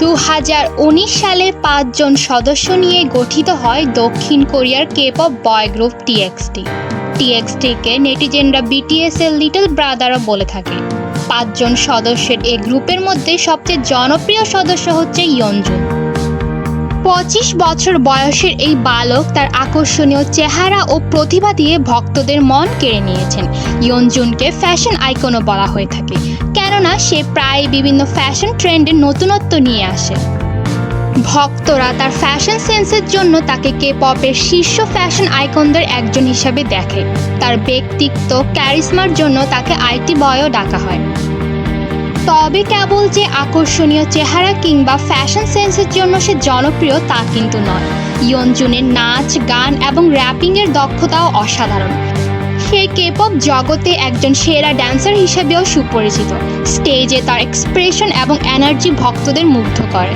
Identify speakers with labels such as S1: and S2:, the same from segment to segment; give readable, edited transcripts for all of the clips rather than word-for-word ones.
S1: 2019 সালে 5 জন সদস্য নিয়ে গঠিত হয় দক্ষিণ কোরিয়ার কে-পপ বয় গ্রুপ TXT। TXT-কে নেটিজেনরা BTS এর লিটল ব্রাদারও বলে থাকে। 5 জন সদস্যের এই গ্রুপের মধ্যে সবচেয়ে জনপ্রিয় সদস্য হচ্ছে ইয়নজুন। 25 বছর বয়সের এই বালক তার আকর্ষণীয় চেহারা ও প্রতিভা দিয়ে ভক্তদের মন কেড়ে নিয়েছেন। ইয়নজুনকে ফ্যাশন আইকনও বলা হয়ে থাকে, কেননা সে প্রায় বিভিন্ন ফ্যাশন ট্রেন্ডের নতুনত্ব নিয়ে আসে। ভক্তরা তার ফ্যাশন সেন্সের জন্য তাকে কে-পপের শীর্ষ ফ্যাশন আইকনদের একজন হিসাবে দেখে। তার ব্যক্তিত্ব ক্যারিশমার জন্য তাকে IT বয়ও ডাকা হয়। তবে কেবল যে আকর্ষণীয় চেহারা কিংবা ফ্যাশন সেন্সের জন্য সে জনপ্রিয় তা কিন্তু নয়। ইয়নজুনের নাচ, গান এবং র্যাপিংয়ের দক্ষতাও অসাধারণ। সে কে-পপ জগতে একজন সেরা ড্যান্সার হিসেবেও সুপরিচিত। স্টেজে তার এক্সপ্রেশন এবং এনার্জি ভক্তদের মুগ্ধ করে।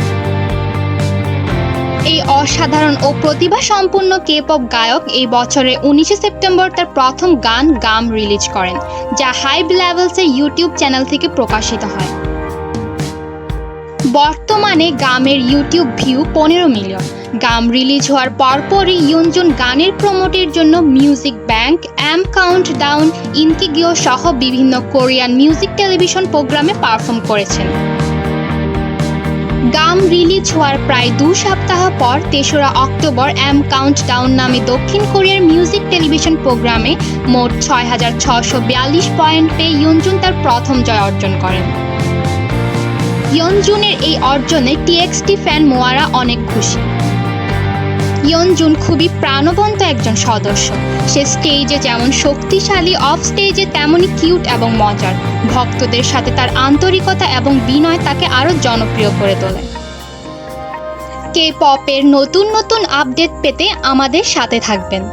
S1: এই অসাধারণ ও প্রতিভা সম্পন্ন কে-পপ গায়ক এই বছরের 19 সেপ্টেম্বর তার প্রথম গান গাম রিলিজ করেন, যা হাইব লেভেলসের ইউটিউব চ্যানেল থেকে প্রকাশিত হয়। বর্তমানে গামের ইউটিউব ভিউ 15 মিলিয়ন। গাম রিলিজ হওয়ার পরপরই ইয়নজুন গানের প্রমোটের জন্য মিউজিক ব্যাংক, কাউন্টডাউন, ইনকিগিও সহ বিভিন্ন কোরিয়ান মিউজিক টেলিভিশন প্রোগ্রামে পারফর্ম করেছেন। গাম রিলিজ হওয়ার প্রায় 2 সপ্তাহ পর 3রা অক্টোবর কাউন্টডাউন নামে দক্ষিণ কোরিয়ার মিউজিক টেলিভিশন প্রোগ্রামে মোট 6,642 পয়েন্ট পেয়ে ইয়নজুন তার প্রথম জয় অর্জন করেন। ইয়নজুনের এই অর্জনে TXT ফ্যান মোয়ারা অনেক খুশি। ইয়নজুন খুবই প্রাণবন্ত একজন সদস্য। সে স্টেজে যেমন শক্তিশালী, অফ স্টেজে তেমনই কিউট এবং মজার। ভক্তদের সাথে তার আন্তরিকতা এবং বিনয় তাকে আরও জনপ্রিয় করে তোলে। কে-পপের নতুন নতুন আপডেট পেতে আমাদের সাথে থাকবেন।